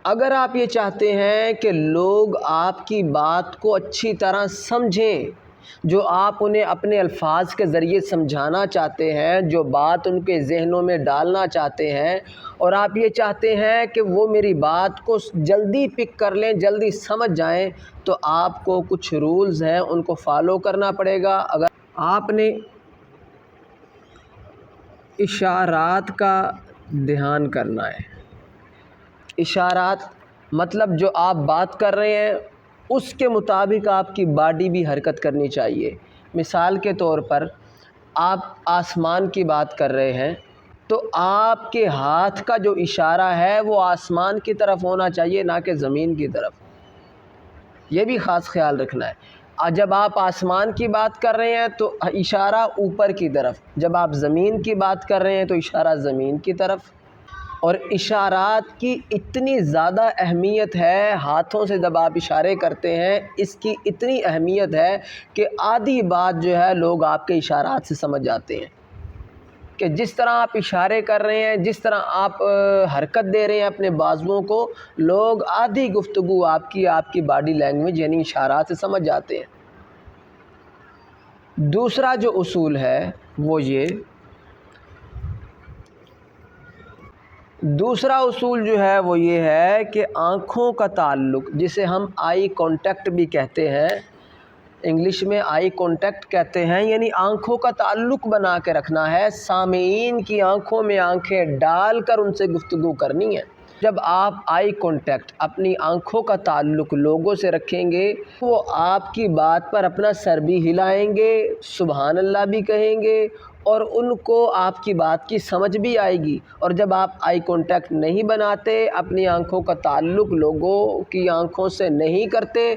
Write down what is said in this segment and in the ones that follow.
اگر آپ یہ چاہتے ہیں کہ لوگ آپ کی بات کو اچھی طرح سمجھیں، جو آپ انہیں اپنے الفاظ کے ذریعے سمجھانا چاہتے ہیں، جو بات ان کے ذہنوں میں ڈالنا چاہتے ہیں، اور آپ یہ چاہتے ہیں کہ وہ میری بات کو جلدی پک کر لیں، جلدی سمجھ جائیں، تو آپ کو کچھ رولز ہیں ان کو فالو کرنا پڑے گا۔ اگر آپ نے اشارات کا دھیان کرنا ہے، اشارات مطلب جو آپ بات کر رہے ہیں اس کے مطابق آپ کی باڈی بھی حرکت کرنی چاہیے۔ مثال کے طور پر آپ آسمان کی بات کر رہے ہیں تو آپ کے ہاتھ کا جو اشارہ ہے وہ آسمان کی طرف ہونا چاہیے، نہ کہ زمین کی طرف۔ یہ بھی خاص خیال رکھنا ہے۔ جب آپ آسمان کی بات کر رہے ہیں تو اشارہ اوپر کی طرف، جب آپ زمین کی بات کر رہے ہیں تو اشارہ زمین کی طرف۔ اور اشارات کی اتنی زیادہ اہمیت ہے، ہاتھوں سے جب آپ اشارے کرتے ہیں اس کی اتنی اہمیت ہے کہ آدھی بات جو ہے لوگ آپ کے اشارات سے سمجھ جاتے ہیں، کہ جس طرح آپ اشارے کر رہے ہیں، جس طرح آپ حرکت دے رہے ہیں اپنے بازوؤں کو، لوگ آدھی گفتگو آپ کی باڈی لینگویج یعنی اشارات سے سمجھ جاتے ہیں۔ دوسرا جو اصول ہے وہ یہ، دوسرا اصول جو ہے وہ یہ ہے کہ آنکھوں کا تعلق، جسے ہم آئی کانٹیکٹ بھی کہتے ہیں، انگلش میں آئی کانٹیکٹ کہتے ہیں، یعنی آنکھوں کا تعلق بنا کے رکھنا ہے، سامعین کی آنکھوں میں آنکھیں ڈال کر ان سے گفتگو کرنی ہے۔ جب آپ آئی کانٹیکٹ، اپنی آنکھوں کا تعلق لوگوں سے رکھیں گے، وہ آپ کی بات پر اپنا سر بھی ہلائیں گے، سبحان اللہ بھی کہیں گے، اور ان کو آپ کی بات کی سمجھ بھی آئے گی۔ اور جب آپ آئی کانٹیکٹ نہیں بناتے، اپنی آنکھوں کا تعلق لوگوں کی آنکھوں سے نہیں کرتے،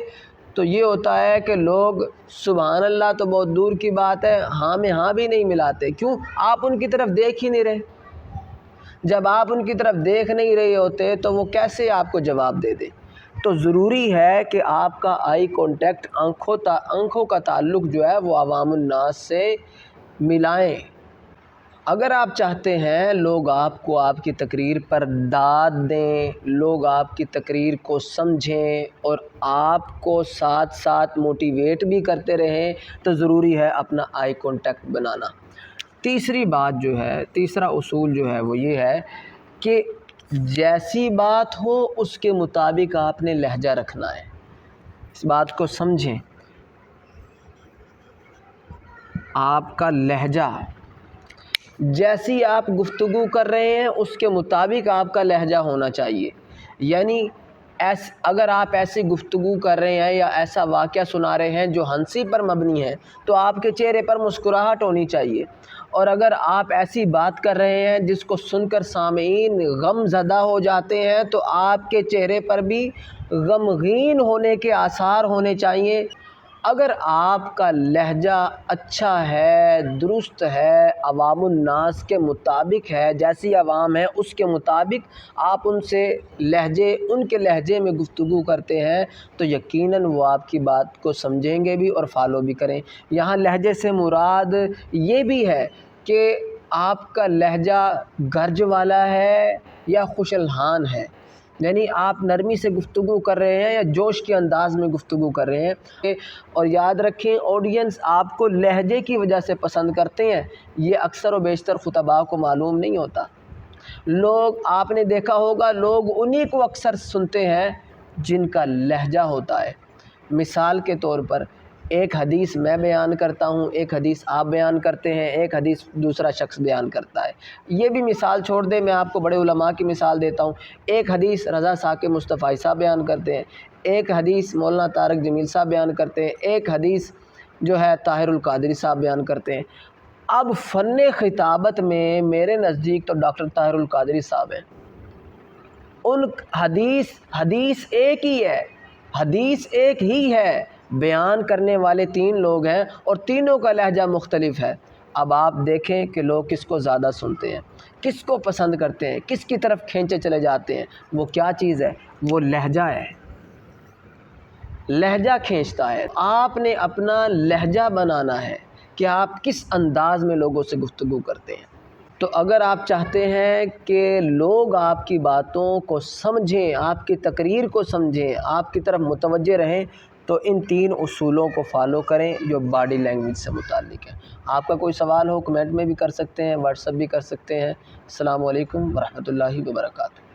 تو یہ ہوتا ہے کہ لوگ سبحان اللہ تو بہت دور کی بات ہے، ہاں میں ہاں بھی نہیں ملاتے۔ کیوں؟ آپ ان کی طرف دیکھ ہی نہیں رہے۔ جب آپ ان کی طرف دیکھ نہیں رہے ہوتے تو وہ کیسے آپ کو جواب دے دیں؟ تو ضروری ہے کہ آپ کا آئی کانٹیکٹ، آنکھوں کا تعلق جو ہے وہ عوام الناس سے ملائیں۔ اگر آپ چاہتے ہیں لوگ آپ کو آپ کی تقریر پر داد دیں، لوگ آپ کی تقریر کو سمجھیں اور آپ کو ساتھ ساتھ موٹیویٹ بھی کرتے رہیں، تو ضروری ہے اپنا آئی کانٹیکٹ بنانا۔ تیسری بات جو ہے، تیسرا اصول جو ہے وہ یہ ہے کہ جیسی بات ہو اس کے مطابق آپ نے لہجہ رکھنا ہے۔ اس بات کو سمجھیں، آپ کا لہجہ، جیسی آپ گفتگو کر رہے ہیں اس کے مطابق آپ کا لہجہ ہونا چاہیے۔ یعنی اگر آپ ایسی گفتگو کر رہے ہیں یا ایسا واقعہ سنا رہے ہیں جو ہنسی پر مبنی ہے تو آپ کے چہرے پر مسکراہٹ ہونی چاہیے۔ اور اگر آپ ایسی بات کر رہے ہیں جس کو سن کر سامعین غم زدہ ہو جاتے ہیں تو آپ کے چہرے پر بھی غمگین ہونے کے آثار ہونے چاہیے۔ اگر آپ کا لہجہ اچھا ہے، درست ہے، عوام الناس کے مطابق ہے، جیسی عوام ہے اس کے مطابق آپ ان کے لہجے میں گفتگو کرتے ہیں، تو یقیناً وہ آپ کی بات کو سمجھیں گے بھی اور فالو بھی کریں۔ یہاں لہجے سے مراد یہ بھی ہے کہ آپ کا لہجہ گرج والا ہے یا خوش الحان ہے، یعنی آپ نرمی سے گفتگو کر رہے ہیں یا جوش کے انداز میں گفتگو کر رہے ہیں۔ اور یاد رکھیں، آڈینس آپ کو لہجے کی وجہ سے پسند کرتے ہیں، یہ اکثر و بیشتر خطباء کو معلوم نہیں ہوتا۔ لوگ، آپ نے دیکھا ہوگا، لوگ انہی کو اکثر سنتے ہیں جن کا لہجہ ہوتا ہے۔ مثال کے طور پر ایک حدیث میں بیان کرتا ہوں، ایک حدیث آپ بیان کرتے ہیں، ایک حدیث دوسرا شخص بیان کرتا ہے۔ یہ بھی مثال چھوڑ دیں، میں آپ کو بڑے علماء کی مثال دیتا ہوں۔ ایک حدیث رضا ثاقب مصطفی صاحب بیان کرتے ہیں، ایک حدیث مولانا طارق جمیل صاحب بیان کرتے ہیں، ایک حدیث جو ہے طاہر القادری صاحب بیان کرتے ہیں۔ اب فن خطابت میں میرے نزدیک تو ڈاکٹر طاہر القادری صاحب ہیں۔ ان حدیث ایک ہی ہے، حدیث ایک ہی ہے، بیان کرنے والے تین لوگ ہیں اور تینوں کا لہجہ مختلف ہے۔ اب آپ دیکھیں کہ لوگ کس کو زیادہ سنتے ہیں، کس کو پسند کرتے ہیں، کس کی طرف کھینچے چلے جاتے ہیں۔ وہ کیا چیز ہے؟ وہ لہجہ ہے، لہجہ کھینچتا ہے۔ آپ نے اپنا لہجہ بنانا ہے کہ آپ کس انداز میں لوگوں سے گفتگو کرتے ہیں۔ تو اگر آپ چاہتے ہیں کہ لوگ آپ کی باتوں کو سمجھیں، آپ کی تقریر کو سمجھیں، آپ کی طرف متوجہ رہیں، تو ان 3 اصولوں کو فالو کریں جو باڈی لینگویج سے متعلق ہے۔ آپ کا کوئی سوال ہو کمنٹ میں بھی کر سکتے ہیں، واٹس ایپ بھی کر سکتے ہیں۔ السلام علیکم ورحمۃ اللہ وبرکاتہ۔